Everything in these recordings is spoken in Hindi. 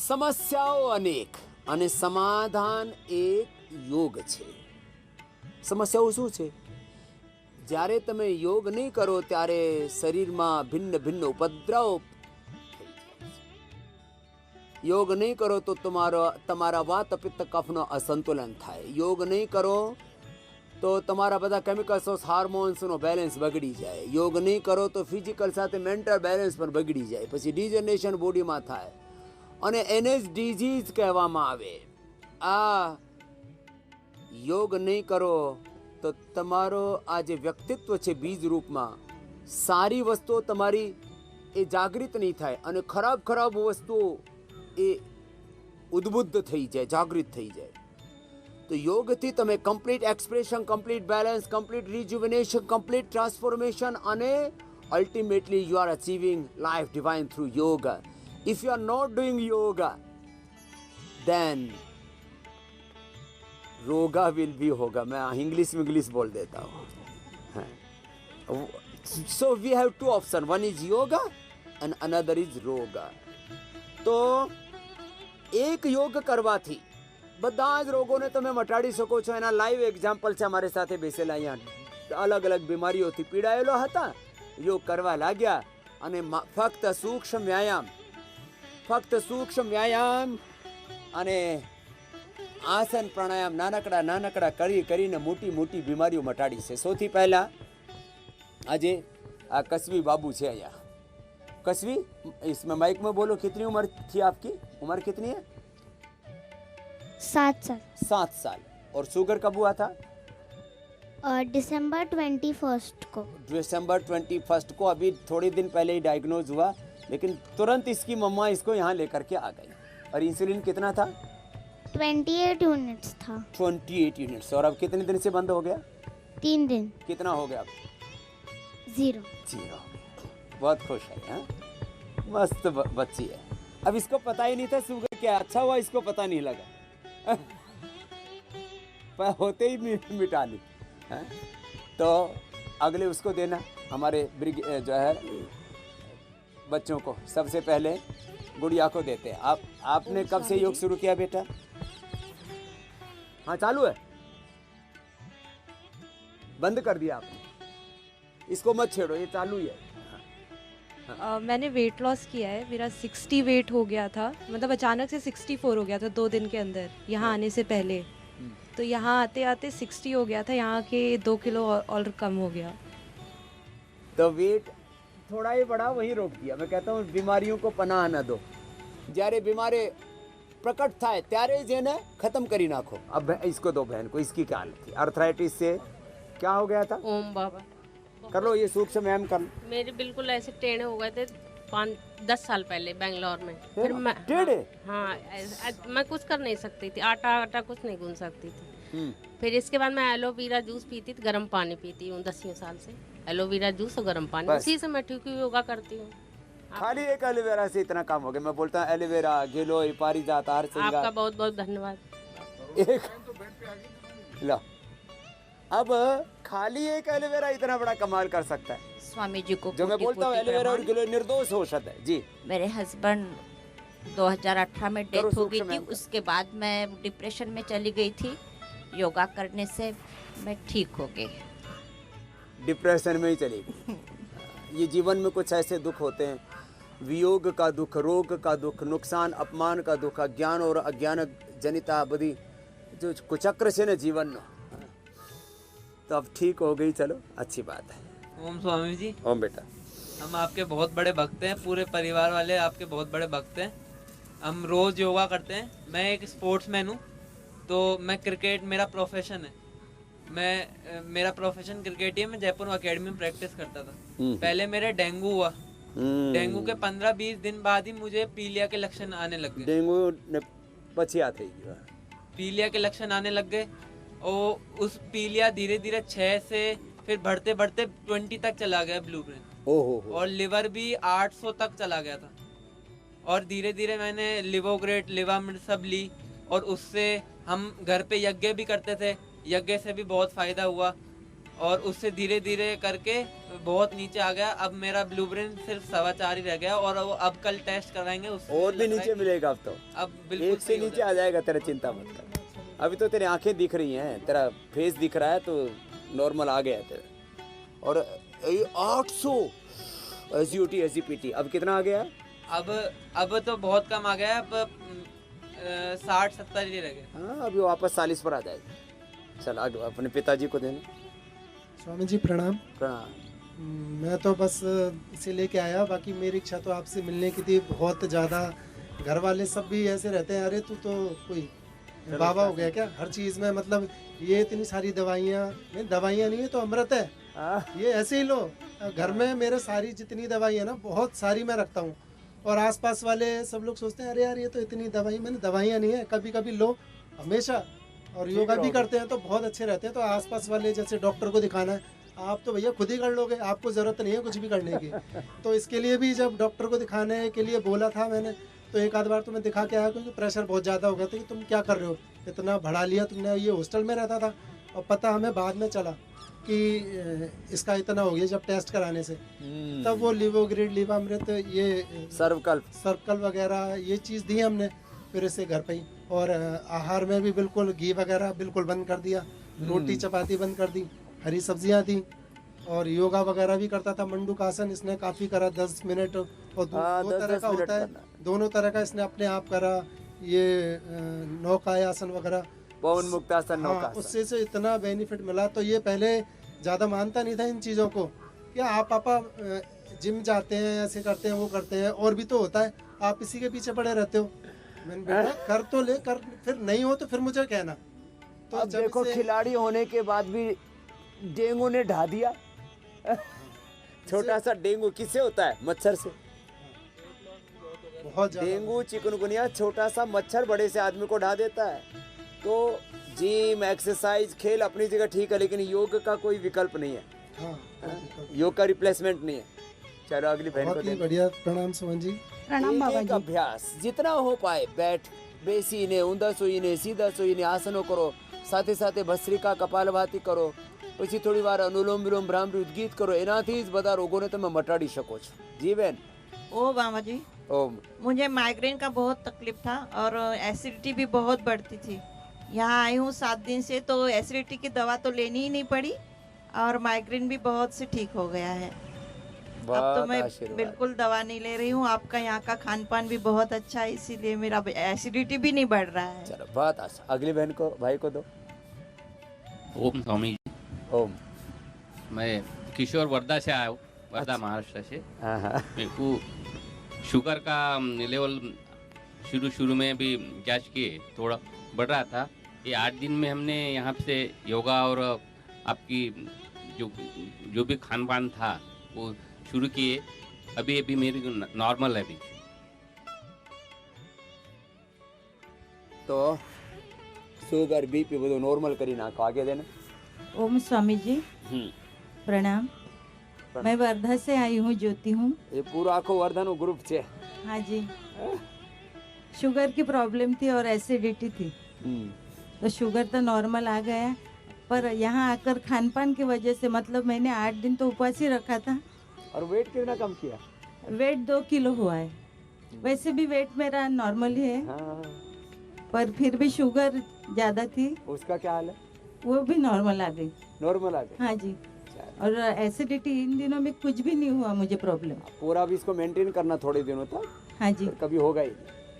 સમસ્યાઓ અનેક અને સમાધાન એક યોગ છે. સમસ્યાઓ શું છે? જ્યારે તમે યોગ નહીં કરો ત્યારે શરીરમાં ભિન્ન ભિન્ન ઉપદ્રવ થઈ જાય છે. યોગ નહીં કરો તો તમારા વાત પિત્ત કફનો અસંતુલન થાય. યોગ નહીં કરો તો તમારા બધા કેમિકલ્સ હાર્મોન્સનો બેલેન્સ બગડી જાય. યોગ નહીં કરો તો ફિઝિકલ સાથે મેન્ટલ બેલેન્સ પણ બગડી જાય. પછી ડિજનરેશન બોડીમાં થાય અને એને જ ડિઝીઝ કહેવામાં આવે. આ યોગ નહીં કરો તો તમારો આ જે વ્યક્તિત્વ છે બીજ રૂપમાં, સારી વસ્તુઓ તમારી એ જાગૃત નહીં થાય અને ખરાબ ખરાબ વસ્તુઓ એ ઉદ્બુદ્ધ થઈ જાય, જાગૃત થઈ જાય. તો યોગથી તમે complete expression, complete balance, complete rejuvenation, complete transformation અને ultimately you are achieving life divine through yoga. If you are not doing yoga, then रोगा will be होगा. मैं इंग्लिश बोल देता हूँ. So we have two options. One is yoga and another is रोगा. તો એક યોગ કરવાથી બધા જ રોગોને તમે મટાડી શકો છો. એના લાઈવ એક્ઝામ્પલ છે. અમારી સાથે બેસેલા અહીંયા અલગ અલગ બીમારીઓથી પીડાયેલો હતા, યોગ કરવા લાગ્યા અને ફક્ત સૂક્ષ્મ વ્યાયામ અને આસન પ્રાણાયામ નાનકડા કરીને મોટી બીમારીઓ મટાડી છે. સૌથી પહેલા આજે આ કસવી બાબુ છે અહીંયા. कस्वी, इसमें माइक में बोलो. कितनी उम्र थी आपकी? उम्र कितनी है? 7 साल. 7 साल. और शुगर कब हुआ था? दिसंबर 21 को. दिसंबर 21 को, अभी थोड़े दिन पहले ही डायग्नोज हुआ. लेकिन तुरंत इसकी मम्मा इसको यहाँ लेकर के आ गई. और इंसुलिन कितना था? 28 यूनिट्स था. 28 यूनिट्स. और अब कितने दिन से बंद हो गया? 3 दिन. कितना हो गया अब? 0. बहुत खुश है. हाँ, मस्त बच्ची है. अब इसको पता ही नहीं था शुगर क्या. अच्छा हुआ इसको पता नहीं लगा. पर होते ही मिटा ली. हाँ? तो अगले उसको देना. हमारे जो है बच्चों को सबसे पहले गुड़िया को देते हैं. आपने कब से योग शुरू किया बेटा? हाँ, चालू है. बंद कर दिया आपने. इसको मत छेड़ो, ये चालू ही है. मैंने वेट लॉस किया है. मेरा 60 वेट हो गया था. मतलब अचानक से 64 हो गया था 2 दिन के अंदर, यहाँ आने से पहले. तो यहाँ आते आते 60 हो गया था. यहाँ के 2 किलो और कम हो गया. तो वेट थोड़ा ही बढ़ा, वहीं रोक दिया. मैं कहता हूँ बीमारियों को पनाह न दो. જ્યારે बीमारी प्रकट થાય ત્યારે જ એને खत्म કરી नाखो. अब इसको दो बहन को. इसकी क्या हालत थी? अर्थराइटिस से क्या हो गया था? ओम बाबा कर लो ये सूक्ष्म व्यायाम कर लो. मेरे बिल्कुल ऐसे टेढ़े हो गए थे 5-10 साल पहले बेंगलोर में. फिर मैं टेढ़े? हाँ, मैं कुछ कर नहीं सकती थी. आटा कुछ नहीं गूंद सकती थी. फिर इसके बाद मैं एलोवेरा जूस पीती थी, गर्म पानी पीती हूँ 10 साल से. एलोवेरा जूस और गर्म पानी, उसी से मैं ठीक योगा करती हूँ. खाली एक एलोवेरा से इतना काम हो गया. मैं बोलता हूँ एलोवेरा, गिलोय, पारिजात, हरसिंगार. आपका बहुत बहुत धन्यवाद. एक लो, अब खाली एक एलोवेरा इतना बड़ा कमाल कर सकता है. स्वामी जी को जो मैं बोलता हूँ एलोवेरा और गिलोय निर्दोष औषध है जी. मेरे हस्बैंड 2018 में डेथ हो गई थी. उसके बाद मैं डिप्रेशन में चली गई थी. योगा करने से मैं ठीक हो गई. डिप्रेशन में ही चली गई. ये जीवन में कुछ ऐसे दुख होते हैं. वियोग का दुख, रोग का दुख, नुकसान अपमान का दुख, अज्ञान और अज्ञान जनिता बधी जो कुचक्र से न जीवन नो. तो अब ठीक हो गई, चलो अच्छी बात है. ओम स्वामी जी. ओम बेटा. हम आपके बहुत बड़े भक्त हैं. पूरे परिवार वाले आपके बहुत बड़े भक्त हैं. हम रोज़ योगा करते हैं. मैं एक स्पोर्ट्समैन हूँ. तो मैं क्रिकेट मेरा प्रोफेशन है. मेरा प्रोफेशन क्रिकेट ही है. मैं जयपुर अकेडमी में प्रैक्टिस करता था. पहले मेरे डेंगू हुआ. डेंगू के 15-20 दिन बाद ही मुझे पीलिया के लक्षण आने लग गए. डेंगू ने पछिया थी. पीलिया के लक्षण आने लग गए. और उस पीलिया धीरे धीरे 6 से फिर बढ़ते 20 तक चला गया ब्लूप्रिंट. और लिवर भी 800 तक चला गया था. और धीरे धीरे मैंने लिवोग्रेट, लिवामिड सब ली. और उससे हम घर पे यज्ञ भी करते थे. यज्ञ से भी बहुत फ़ायदा हुआ. और उससे धीरे धीरे करके बहुत नीचे आ गया। अब मेरा ब्लूप्रिंट सिर्फ 4.25 ही रह गया और वो अब कल टेस्ट कराएंगे उससे और भी नीचे मिलेगा अब तो, अब बिल्कुल एक से नीचे आ जाएगा तेरा, चिंता मत कर। अभी तो तेरी आंखें दिख रही हैं, तेरा फेस दिख रहा है तो नॉर्मल आ गया है तेरा। और 800 SGOT SGPT अब कितना आ गया? अब तो बहुत कम आ गया है, अब 60-70 ही रह गए। हाँ अभी वापस 40 पर आ जाएगा। चल आगे अपने पिताजी को देना। स्वामी जी प्रणाम। प्रणाम। मैं तो बस इसे लेके आया, बाकी मेरी इच्छा तो आपसे मिलने की थी बहुत ज़्यादा। घर वाले सब भी ऐसे रहते हैं, अरे तू तो कोई बाबा हो गया क्या हर चीज़ में, मतलब ये इतनी सारी दवाइयाँ, नहीं दवाइयाँ नहीं है तो अमृत है, ये ऐसे ही लो। घर में मेरे सारी जितनी दवाई है ना बहुत सारी मैं रखता हूँ, और आसपास वाले सब लोग सोचते हैं अरे यार ये तो इतनी दवाई, मैंने दवाइयाँ नहीं है, कभी कभी लो हमेशा। और योगा भी करते हैं तो बहुत अच्छे रहते हैं। तो आसपास वाले जैसे डॉक्टर को दिखाना है, आप तो भैया खुद ही कर लोगे, आपको ज़रूरत नहीं है कुछ भी करने की। तो इसके लिए भी जब डॉक्टर को दिखाने के लिए बोला था मैंने, तो एक आध बार तो मैं दिखा के आया, क्योंकि प्रेशर बहुत ज़्यादा हो गया था कि तुम क्या कर रहे हो, इतना बढ़ा लिया तुमने। ये हॉस्टल में रहता था और पता हमें बाद में चला कि इसका इतना हो गया जब टेस्ट कराने से। तब वो लिवोग्रिड, लिवामृत, ये सर्वकल वगैरह ये चीज़ दी हमने फिर इसे घर पे ही। और आहार में भी बिल्कुल घी वगैरह बिल्कुल बंद कर दिया, रोटी चपाती बंद कर दी, हरी सब्जियां दी, और योगा वगैरह भी करता था। मंडूकासन इसने काफ़ी करा 10 मिनट, और दो तरह का होता है, दोनों तरह का इसने अपने आप करा। ये नौकायासन वगैरह, पवन मुक्तासन, नौकासन, उससे से इतना बेनिफिट मिला। तो ये पहले ज़्यादा मानता नहीं था इन चीज़ों को, क्या आप पापा जिम जाते हैं, ऐसे करते हैं, वो करते हैं, और भी तो होता है, आप इसी के पीछे पड़े रहते हो। मैंने बेटा कर तो ले, कर फिर नहीं हो तो फिर मुझे कहना। तो अब देखो खिलाड़ी होने के बाद भी डेंगू ने ढा दिया। छोटा सा डेंगू किससे होता है? मच्छर से। बहुत डेंगू चिकनगुनिया छोटा सा मच्छर बड़े से आदमी को ढा देता है। तो जिम, एक्सरसाइज, खेल अपनी जगह ठीक है, लेकिन योग का कोई विकल्प नहीं है। योग का रिप्लेसमेंट नहीं है। चलो अगली बहन को बढ़िया। प्रणाम सुमन जी। प्रणाम बाबा जी। अभ्यास जितना हो पाए, बैठ बेसीने, ऊंधा सोईने, सीधा सोईने आसनों करो, સાથે સાથે ભસ્ત્રિકા, કપાલભાતિ કરો, પછી થોડી વાર અનુલોમ વિલોમ ભ્રામરી ગીત કરો, એનાથી જ બધા રોગોને તમે મટાડી શકો છો। જી બેન। ओ बाबा जी, ओम। मुझे माइग्रेन का बहुत तकलीफ था और एसिडिटी भी बहुत बढ़ती थी। यहाँ आई हूँ 7 दिन से, तो एसिडिटी की दवा तो लेनी ही नहीं पड़ी और माइग्रेन भी बहुत से ठीक हो गया है। अब तो मैं बिल्कुल दवा नहीं ले रही हूँ। आपका यहाँ का खान पान भी बहुत अच्छा है, इसीलिए मेरा एसिडिटी भी नहीं बढ़ रहा है। चलो बहुत अच्छा। अगली बहन को, भाई को दो। ओम स्वामी जी। ओम। मैं किशोर वर्धा से आया हूँ, वर्धा महाराष्ट्र से। मेरे को शुगर का लेवल शुरू में भी जांच किए, थोड़ा बढ़ रहा था। ये 8 दिन में हमने यहाँ से योगा और आपकी जो भी खान पान था वो शुरू किए। अभी मेरी नॉर्मल है अभी। तो शुगर, बीपी બધું નોર્મલ કરી નાખો। आगे देना। ओम स्वामी जी प्रणाम। मैं वर्धा से आई हूँ, ज्योति हूँ। ये पूरा आखो वर्धा नो ग्रुप छे। हाँ जी। शुगर की प्रॉब्लम थी और एसिडिटी थी, तो शुगर तो नॉर्मल आ गया, पर यहाँ आकर खान पान की वजह से, मतलब मैंने 8 दिन तो उपवास ही रखा था। और वेट कितना कम किया? वेट 2 किलो हुआ है। वैसे भी वेट मेरा नॉर्मल ही है। पर फिर भी शुगर ज़्यादा थी। उसका क्या हाल है? वो भी नॉर्मल आ गई। नॉर्मल आ गई? हाँ जी। और एसिडिटी इन दिनों में कुछ भी नहीं हुआ मुझे प्रॉब्लम। पूरा भी इसको मेंटेन करना थोड़े दिनों तक। हाँ जी। कभी होगा ही।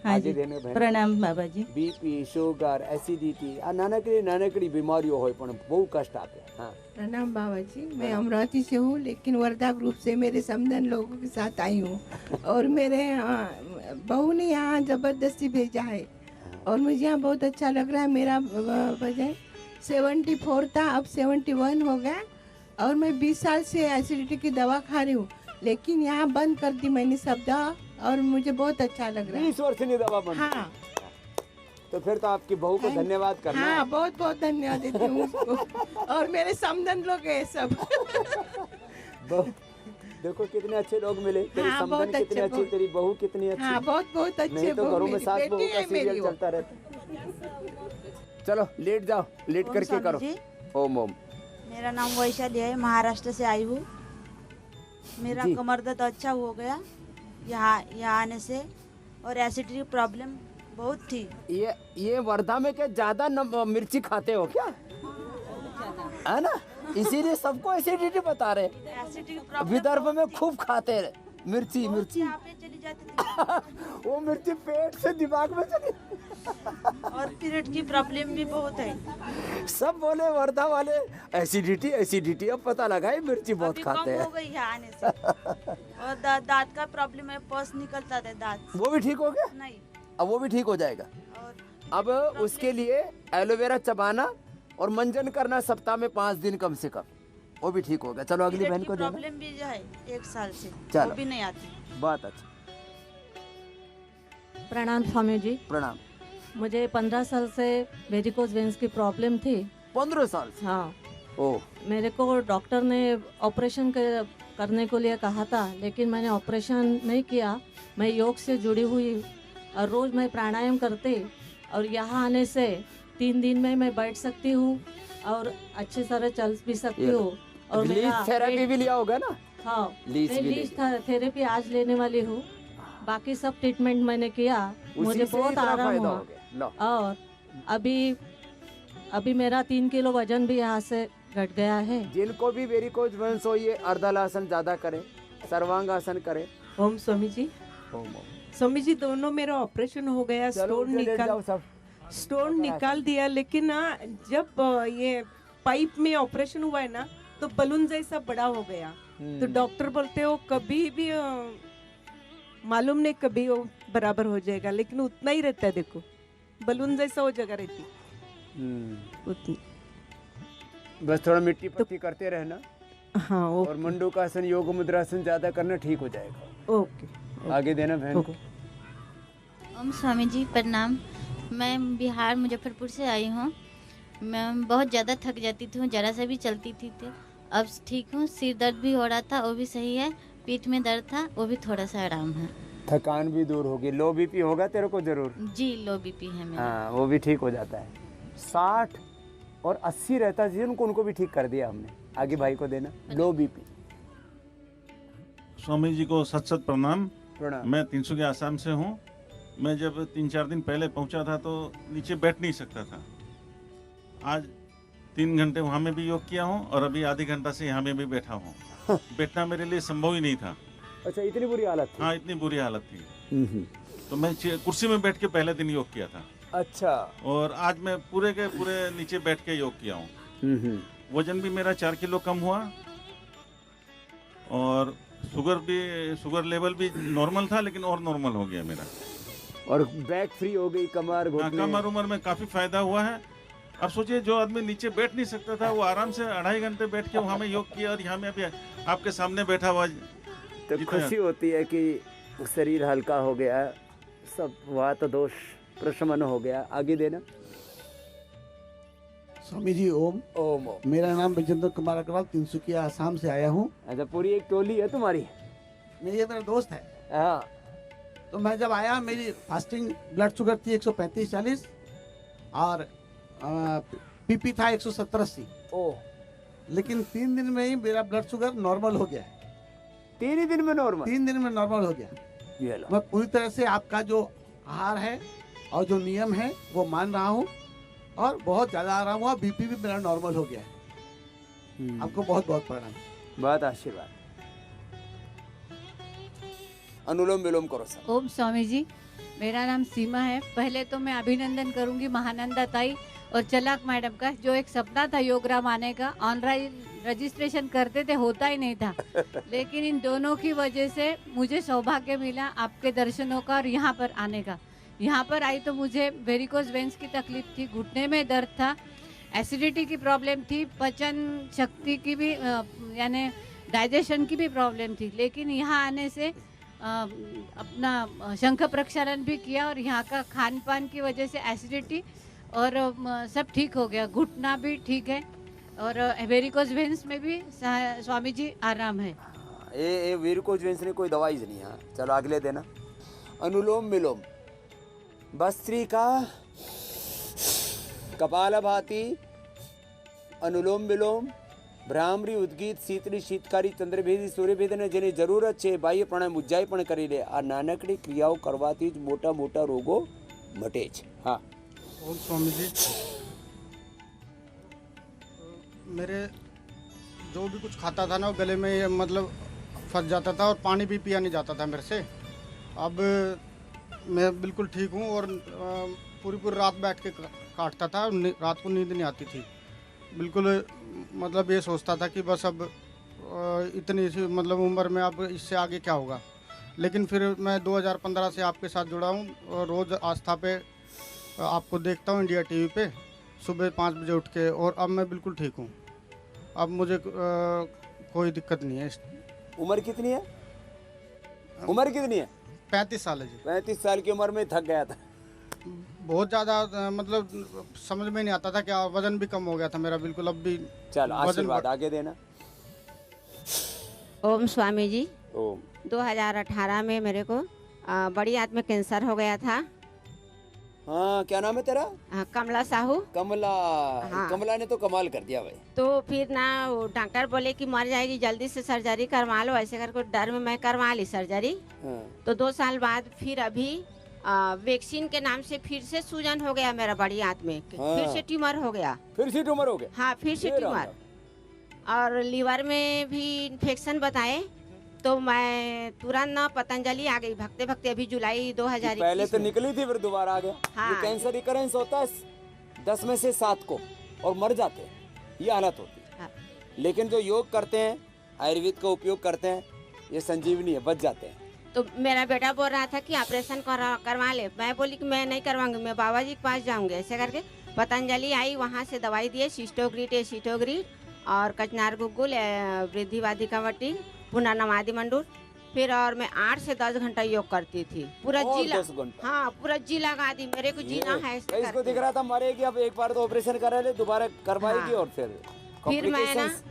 हाँ जी। प्रणाम बाबा जी। बीपी, शुगर, एसिडिटी आ नानकड़ी बीमारियों होय पण बहु कष्ट आपे। हाँ। प्रणाम बाबा जी। मैं अमरावती से हूँ, लेकिन वर्धा ग्रुप से मेरे समधन लोगों के साथ आई हूँ। और मेरे बहू ने यहाँ जबरदस्ती भेजा है और मुझे यहाँ बहुत अच्छा लग रहा है। मेरा वजन 74 था, अब 71 हो गया। और मैं 20 साल से एसिडिटी की दवा खा रही हूँ, लेकिन यहाँ बंद कर दी मैंने सब दवा और मुझे बहुत अच्छा लग रहा है। 20 वर्ष की दवा बंद। हाँ। तो फिर तो आपकी बहू को धन्यवाद करना। हाँ, बहुत बहुत धन्यवाद देती हूँ उसको। और मेरे समधन लोग हैं सब। देखो कितने अच्छे लोग मिले। तेरी समधन कितनी अच्छी, तेरी बहू कितनी अच्छी। हाँ, बहुत बहुत अच्छे। नहीं तो घरों में सास बहू का सीरियल चलता रहता। चलो लेट जाओ, लेट करके करो। ओम ओम। मेरा नाम वैशाली है, महाराष्ट्र से आई हूँ। मेरा जी। कमर दर्द अच्छा हो गया यहाँ आने से, और एसिडिटी प्रॉब्लम बहुत थी। ये वर्धा में क्या ज्यादा मिर्ची खाते हो क्या, है ना, इसीलिए सबको एसिडिटी बता रहे। एसिडिटी विदर्भ में खूब खाते रहे मिर्ची यहाँ पे चली जाती थी। वो मिर्ची पेट से दिमाग में चली। और पीरियड की प्रॉब्लम भी बहुत है। सब बोले वर्धा वाले एसिडिटी एसिडिटी, अब पता लगा ये मिर्ची बहुत अभी खाते कम हैं। हो गई यहाँ आने से। और दांत का प्रॉब्लम है, पस निकलता था दांत। वो भी ठीक हो गया, नहीं, अब वो भी ठीक हो जाएगा। अब उसके लिए एलोवेरा चबाना और मंजन करना सप्ताह में 5 दिन कम से कम, वो भी ठीक होगा। चलो अगली बहन को देना। प्रॉब्लम भी जो है 1 साल से, चलो। वो भी नहीं आती। बहुत अच्छा, प्रणाम स्वामी जी। प्रणाम। मुझे 15 साल से वेरिकोज वेन्स की प्रॉब्लम थी। 15 साल से? हाँ। ओ। मेरे को डॉक्टर ने ऑपरेशन करने को लिए कहा था, लेकिन मैंने ऑपरेशन नहीं किया। मैं योग से जुड़ी हुई और रोज़ मैं प्राणायाम करते, और यहाँ आने से 3 दिन में मैं बैठ सकती हूँ और अच्छी तरह चल भी सकती हूँ। और लीज थेरेपी भी लिया होगा ना? हाँ, लीज मैं भी लीज थेरेपी आज लेने वाली हूँ। बाकी सब ट्रीटमेंट मैंने किया, मुझे से बहुत इतना आराम फायदा हुआ। हो गया। लो। और अभी मेरा 3 किलो वजन भी यहाँ से घट गया है। जिनको भी वेरिकोज वेन्स हो, ये अर्धलासन ज्यादा करें, सर्वांगासन करें। ओम स्वामी जी। ओम। स्वामी जी, दोनों मेरा ऑपरेशन हो गया, स्टोन निकाल दिया, लेकिन ना जब ये पाइप में ऑपरेशन हुआ है ना, तो बलून जैसा बड़ा हो गया। तो डॉक्टर बोलते हो कभी भी मालूम नहीं कभी वो बराबर हो जाएगा, लेकिन उतना ही रहता है। देखो बलून जैसा वो जगह रहती उतनी। बस थोड़ा मिट्टी पट्टी करते रहना। हाँ। और मंडूकासन, योग मुद्रासन ज्यादा करना, ठीक हो जाएगा। ओके। आगे देना बहन को। ओम स्वामी जी प्रणाम। मैं बिहार मुजफ्फरपुर से आई हूँ। मैं बहुत ज़्यादा थक जाती थी, ज़रा सा भी चलती थी तो अब ठीक हूँ। सिर दर्द भी हो रहा था, वो भी सही है। पीठ में दर्द था, वो भी थोड़ा सा आराम है। थकान भी दूर होगी। लो बीपी होगा तेरे को जरूर? जी, लो बीपी है मेरा। हाँ, वो भी ठीक हो जाता है। 60 और 80 रहता है उनको भी ठीक कर दिया हमने। आगे भाई को देना। लो बीपी। स्वामी जी को सत सत प्रणाम। प्रणाम। मैं 300 के आसाम से हूँ। मैं जब 3-4 दिन पहले पहुँचा था तो नीचे बैठ नहीं सकता था। आज 3 घंटे वहाँ में भी योग किया हूँ और अभी आधे घंटा से यहाँ में भी बैठा हूँ। बैठना मेरे लिए संभव ही नहीं था। अच्छा, इतनी बुरी हालत थी? हाँ, इतनी बुरी हालत थी। तो मैं कुर्सी में बैठ के पहले दिन योग किया था। अच्छा। और आज मैं पूरे के पूरे नीचे बैठ के योग किया हूँ। वजन भी मेरा 4 किलो कम हुआ, और शुगर लेवल भी नॉर्मल था, लेकिन और नॉर्मल हो गया मेरा। और बैक फ्री हो गई, कमर घुटने। कमर उमर में काफी फायदा हुआ है। अब सोचिए, जो आदमी नीचे बैठ नहीं सकता था, वो आराम से 2.5 घंटे बैठ के वहाँ में योग किया, और यहाँ में अभी आपके सामने बैठा हुआ। तो खुशी होती है कि शरीर हल्का हो गया, सब वात दोष प्रशमन हो गया। आगे देना। स्वामी जी ओम। ओम। मेरा नाम विजेंद्र कुमार अग्रवाल, 300 की आसाम से आया हूँ। अच्छा, पूरी एक टोली है तुम्हारी? नहीं, ये मेरा दोस्त है। हाँ। तो मैं जब आया, मेरी फास्टिंग ब्लड शुगर थी 135/40, और पीपी था 170/80। ओह। लेकिन 3 दिन में ही मेरा ब्लड शुगर नॉर्मल हो गया है। 3 ही दिन में नॉर्मल? 3 दिन में नॉर्मल हो गया। ये लो। मैं पूरी तरह से आपका जो आहार है और जो नियम है वो मान रहा हूँ, और बहुत ज़्यादा आराम हुआ। बीपी भी मेरा नॉर्मल हो गया है। आपको बहुत बहुत प्रणाम। बहुत आशीर्वाद। अनुलोम विलोम करो सर। ओम स्वामी जी। मेरा नाम सीमा है। पहले तो मैं अभिनंदन करूंगी महानंदा ताई और चलाक मैडम का, जो एक सपना था योगराम आने का। ऑनलाइन रजिस्ट्रेशन करते थे, होता ही नहीं था। लेकिन इन दोनों की वजह से मुझे सौभाग्य मिला आपके दर्शनों का और यहाँ पर आने का। यहाँ पर आई तो मुझे वेरिकोज वेन्स की तकलीफ थी, घुटने में दर्द था, एसिडिटी की प्रॉब्लम थी, पचन शक्ति की भी यानी डाइजेशन की भी प्रॉब्लम थी। लेकिन यहाँ आने से अपना शंख प्रक्षालन भी किया, और यहाँ का खान पान की वजह से एसिडिटी और सब ठीक हो गया। घुटना भी ठीक है, और वेरिकोज वेन्स में भी स्वामी जी आराम है। ये वेरिकोज वेन्स ने कोई दवाई नहीं है। चलो अगले देना। अनुलोम विलोम। भस्त्रिका, कपालभाति, अनुलोम विलोम, ભ્રામરી ઉદ્ગીત શીતળી શીતકારી ચંદ્રભેદી સૂર્યભેદને જેની જરૂરત છે બાહ્ય પ્રાણાયામ ઉજ્જાઈ પણ કરી લે. આ નાનકડી ક્રિયાઓ કરવાથી જ મોટા મોટા રોગો મટે છે. હા ओम स्वामी जी, मेरे जो भी कुछ खाता था ना वो गले में मतलब फंस जाता था और पानी भी पिया नहीं जाता था मेरे से. अब मैं बिल्कुल ठीक हूँ और पूरी पूरी रात बैठ के काटता था. रात को नींद नहीं आती थी बिल्कुल. मतलब ये सोचता था कि बस अब इतनी सी मतलब उम्र में अब इससे आगे क्या होगा. लेकिन फिर मैं 2015 से आपके साथ जुड़ा हूँ और रोज़ आस्था पे आपको देखता हूँ इंडिया टीवी पे सुबह 5 बजे उठ के, और अब मैं बिल्कुल ठीक हूँ. अब मुझे कोई दिक्कत नहीं है. उम्र कितनी है? उम्र कितनी है? 35 साल है जी. 35 साल की उम्र में थक गया था. बहुत ज़्यादा मतलब समझ में नहीं आता था क्या. वजन भी कम हो गया था मेरा बिल्कुल. अब भी चल आशीर्वाद आगे देना. ओम स्वामी जी, ओम. 2018 में मेरे को बड़ी आंत में कैंसर हो गया था. हाँ, क्या नाम है तेरा? कमला साहू. कमला. हाँ। कमला ने तो कमाल कर दिया भाई. तो फिर ना वो डॉक्टर बोले कि मर जाएगी, जल्दी से सर्जरी करवा लो. ऐसे करके डर में मैं करवा ली सर्जरी. हाँ. तो 2 साल बाद फिर अभी वैक्सीन के नाम से फिर से सूजन हो गया मेरा बड़ी आंत में. हाँ। फिर से ट्यूमर हो गया. फिर से ट्यूमर हो गया? हाँ, फिर से ये ट्यूमर. और लीवर में भी इन्फेक्शन बताए. तो मैं तुरंत ना पतंजलि आ गई भगते भगते. अभी जुलाई 2021 पहले तो निकली थी फिर दोबारा आ गया. हाँ। ये कैंसर रिकरेंस होता है 10 में से 7 को और मर जाते हैं. ये हालत होती है. हाँ। लेकिन जो योग करते हैं, आयुर्वेद का उपयोग करते हैं, ये संजीवनी है, बच जाते हैं. तो मेरा बेटा बोल रहा था कि ऑपरेशन करवा ले. मैं बोली कि मैं नहीं करवाऊंगी, मैं बाबा जी के पास जाऊंगी. ऐसे करके पतंजलि आई, वहाँ से दवाई दिए, सिस्टोग्रीट एसिटोग्रीट और कचनार गुग्गुल, वृद्धिवादी कवटी, पुनर्नमादि मंडूर. फिर और मैं 8 से 10 घंटा योग करती थी. पूरा और जी 10 घंटा? हाँ, पूरा जी लगा दी. मेरे को जीना है. ऐसे इसको करके। दिख रहा था मरेगी, अब एक बार तो ऑपरेशन करा ले, दोबारा करवाएगी. और फिर फिर मैं ना complications?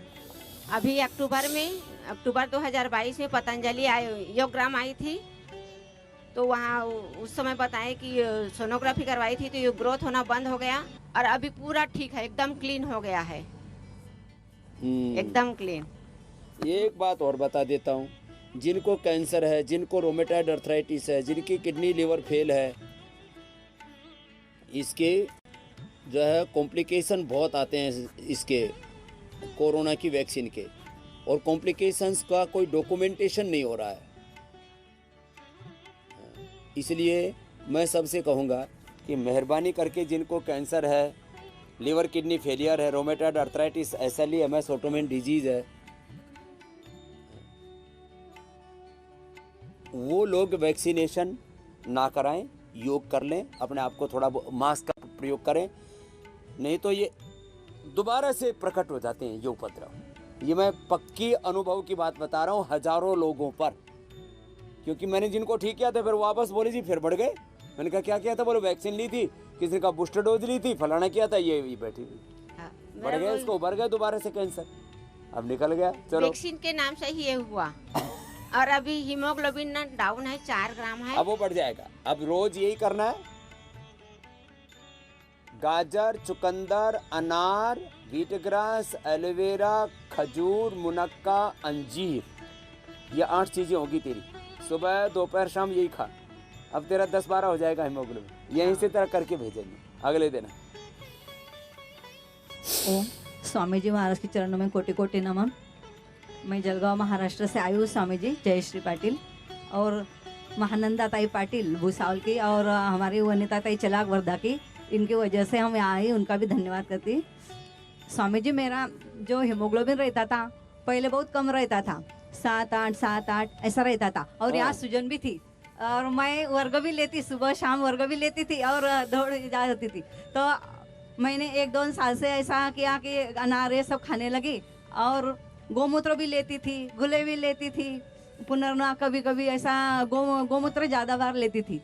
अभी अक्टूबर 2022 में पतंजलि योगग्राम आई थी. तो वहाँ उस समय बताए कि सोनोग्राफी करवाई थी तो ये ग्रोथ होना बंद हो गया और अभी पूरा ठीक है, एकदम क्लीन हो गया है. एकदम क्लीन. एक बात और बता देता हूँ, जिनको कैंसर है, जिनको रोमेटॉइड अर्थराइटिस है, जिनकी किडनी लीवर फेल है, इसके जो है कॉम्प्लिकेशन बहुत आते हैं इसके कोरोना की वैक्सीन के. और कॉम्प्लिकेशंस का कोई डॉक्यूमेंटेशन नहीं हो रहा है. इसलिए मैं सबसे कहूँगा कि मेहरबानी करके जिनको कैंसर है, लीवर किडनी फेलियर है, rheumatoid arthritis, SLE, MS, autoimmune disease है, वो लोग वैक्सीनेशन ना कराएं, योग कर लें, अपने आप को थोड़ा मास्क का प्रयोग करें. नहीं तो ये दोबारा से प्रकट हो जाते हैं ये उपद्रव. ये मैं पक्की अनुभव की बात बता रहा हूँ, हजारों लोगों पर. क्योंकि मैंने जिनको ठीक किया था फिर वापस बोले जी फिर बढ़ गए. मैंने कहा क्या किया था? बोले वैक्सीन ली थी, किसी का बूस्टर डोज ली थी, फलाना किया था, ये बैठी हुई. बढ़ गए, इसको उभर गए दोबारा से कैंसर. अब निकल गया. चलो, वैक्सीन के नाम से ही ये हुआ. और अभी हीमोग्लोबिन ना डाउन है, 4 ग्राम है. अब वो बढ़ जाएगा. अब रोज यही करना है. गाजर, चुकंदर, अनार, बीट ग्रास, एलोवेरा, खजूर, मुनक्का, अंजीर, ये 8 चीजें होगी तेरी. सुबह दोपहर शाम यही खा. अब तेरा 10-12 हो जाएगा हीमोग्लोबिन. यहीं से तेरा करके भेजेंगे अगले दिन. ओम स्वामी जी महाराज के चरणों में कोटि कोटि नमन. मैं जलगांव महाराष्ट्र से आई हूँ स्वामी जी, जयश्री पाटिल और महानंदा ताई पाटिल भूसावल की और हमारी वनिता ताई चलाक वर्धा की. इनकी वजह से हम यहाँ आई, उनका भी धन्यवाद करती. स्वामी जी, मेरा जो हीमोग्लोबिन रहता था पहले बहुत कम रहता था, 7-8 ऐसा रहता था. और यहाँ सूजन भी थी और मैं वर्ग भी लेती, सुबह शाम वर्ग भी लेती थी और दौड़ जाती थी. तो मैंने 1-2 साल से ऐसा किया कि अनार ये सब खाने लगी और गोमूत्र भी लेती थी, गुले भी लेती थी, पुनर्ना कभी कभी ऐसा गोमूत्र ज़्यादा बार लेती थी.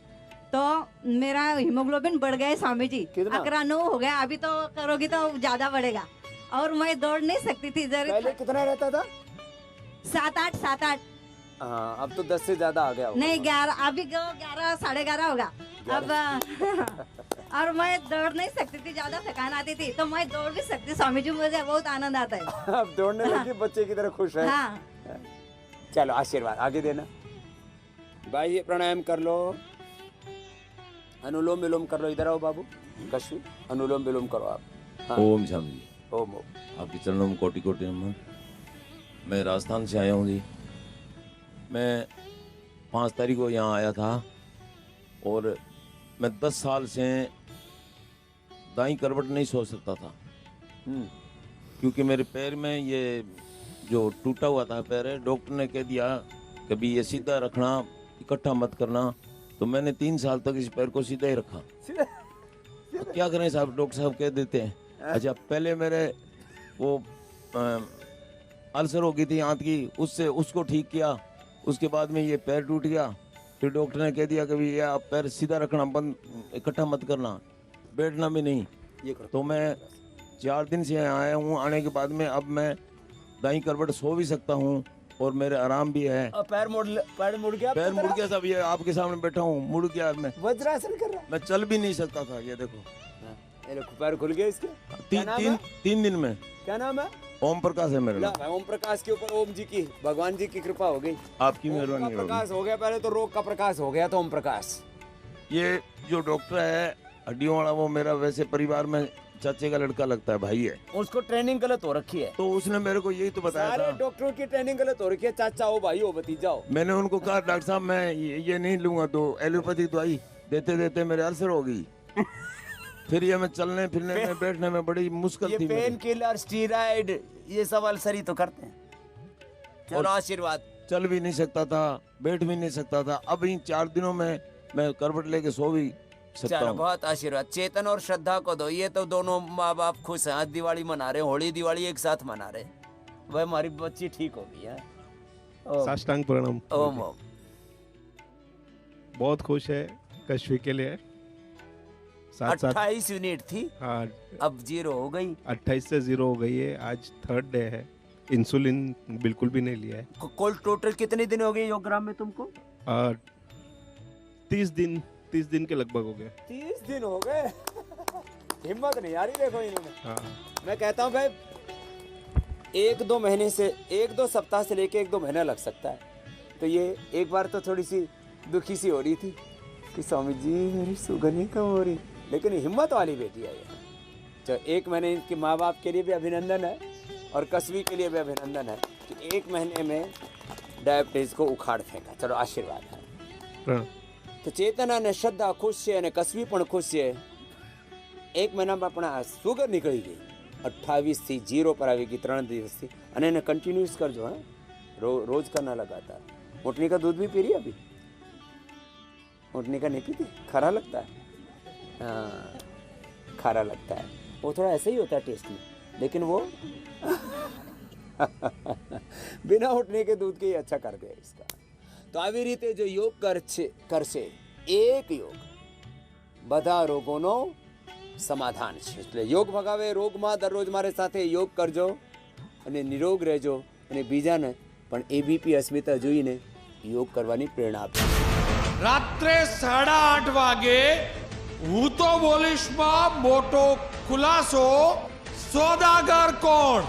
तो मेरा हीमोग्लोबिन बढ़ गया स्वामी जी, 11-9 हो गया. अभी तो करोगी तो ज़्यादा बढ़ेगा. और मैं दौड़ नहीं सकती थी. पहले कितना रहता था? 7-8. हाँ, अब तो 10 से ज़्यादा आ गया होगा. नहीं 11, अभी 11 साढ़े 11 होगा अब. और मैं दौड़ नहीं सकती थी, ज्यादा थकान आती थी, तो मैं दौड़ भी सकती। स्वामी जी मुझे बहुत आनंद आता है। अब दौड़ने लगी, बच्चे की तरह खुश है। हाँ। चलो आशीर्वाद आगे देना। भाई प्राणायाम कर लो, अनुलोम विलोम कर लो। इधर आओ बाबू, कश्यप, अनुलोम विलोम करो आप। हाँ। ओम स्वामी जी। ओम ओम। आपके चरणों में कोटि कोटि नमन। मैं राजस्थान से आया हूँ जी। मैं 5 तारीख को यहाँ आया था और मैं 10 साल से दाईं करवट नहीं सो सकता था, क्योंकि मेरे पैर में ये जो टूटा हुआ था पैर है, डॉक्टर ने कह दिया कभी ये सीधा रखना, इकट्ठा मत करना। तो मैंने 3 साल तक इस पैर को सीधा ही रखा। तो क्या करें साहब, डॉक्टर साहब कह देते हैं। अच्छा, पहले मेरे वो अल्सर हो गई थी आंत की, उससे उसको ठीक किया। उसके बाद में ये पैर टूट गया, फिर डॉक्टर ने कह दिया कभी ये आप पैर सीधा रखना, बंद इकट्ठा मत करना, बैठना भी नहीं। तो मैं 4 दिन से आया हूँ। आने के बाद में अब मैं दाईं करवट सो भी सकता हूँ और मेरे आराम भी है। पैर मुड़ गया। पैर मुड़ गया साहब, ये आपके सामने बैठा हूँ, मुड़ गया। मैं वज्रासन कर रहा, मैं चल भी नहीं सकता था। ये देखो पैर खुल गया इसके। 3 दिन में। क्या नाम है? ओम प्रकाश है मेरा नाम। ओम प्रकाश के ऊपर ओम जी की, भगवान जी की कृपा हो गई, आपकी मेहरबानी। प्रकाश हो गया, पहले तो रोग का प्रकाश हो गया तो ओम प्रकाश। ये जो डॉक्टर है हड्डियों वाला, वो मेरा वैसे परिवार में चाचे का लड़का लगता है, भाई है। उसको ट्रेनिंग गलत हो रखी है, तो उसने मेरे को यही तो बताया सारे था। डॉक्टरों की ट्रेनिंग गलत हो रखी है, चाचा हो, भाई हो, भतीजा हो। मैंने उनको कहा डॉक्टर साहब मैं ये नहीं लूंगा, तो एलोपैथिक दवाई देते देते मेरे अल्सर हो गई। फिर ये मैं चलने फिरने में बैठने में बड़ी मुश्किल थी। पेन किलर, स्टीरॉइड, ये सब अल्सर ही तो करते हैं। चलो आशीर्वाद। चल भी नहीं सकता था, बैठ भी नहीं सकता था। अब इन 4 दिनों में मैं करवट लेके सो भी सकता चलो हूँ। बहुत आशीर्वाद। चेतन और श्रद्धा को दो, ये तो दोनों माँ बाप खुश हैं, आज दिवाली मना रहे, होली दिवाली एक साथ मना रहे। वह हमारी बच्ची ठीक हो गई है। साष्टांग प्रणाम। ओम ओम। बहुत खुश है कश्यप के लिए। 28 यूनिट थी, हाँ, अब 0 हो गई। 28 से 0 हो गई है। आज 3rd डे है। इंसुलिन बिल्कुल भी नहीं लिया है। कुल टोटल कितने दिन हो गए योगराम में तुमको? 30 दिन के लगभग हो गए। 30 दिन हो गए। हिम्मत नहीं आ रही देखो इन्होंने। हाँ। मैं कहता हूँ भाई 1-2 महीने से, 1-2 सप्ताह से लेके 1-2 महीना लग सकता है। तो ये एक बार तो थोड़ी सी दुखी सी हो रही थी कि स्वामी जी मेरी सुगनी कम हो रही, लेकिन हिम्मत वाली बेटी है ये। तो 1 महीने के माँ बाप के लिए भी अभिनंदन है और कस्बी के लिए भी अभिनंदन है कि 1 महीने में डायबिटीज को उखाड़ फेंका। चलो आशीर्वाद है। तो चेतना ने श्रद्धा खुश है અને કસવી પણ ખુશ છે। 1 મહિનામાં પણ આ સુગર નીકળી ગઈ, 28 થી 0 પર આવી ગઈ 3 દિવસથી। અને એને કન્ટિન્યુઅસ કરજો, हाँ रोज करना लगातार। ऊँटनी का दूध भी पी रही है अभी? ऊँटनी का नहीं पीती? खरा लगता है? हाँ खारा लगता है, वो थोड़ा ऐसा ही होता है टेस्ट में, लेकिन वो बिना ऊँटनी के दूध के ही अच्छा कर गए इसका। तो આવી રીતે જો યોગ કરશે એક યોગ બધા રોગોનો સમાધાન છે। એટલે યોગ ભગાવે રોગમાં દરરોજ મારે સાથે યોગ કરજો અને નિરોગ રહેજો અને બીજાને પણ એબીપી અસ્મિતા જોઈને યોગ કરવાની પ્રેરણા આપજો। રાત્રે 8:30 વાગે હું તો બોલીશમાં મોટો ખુલાસો, સોદાગર કોણ?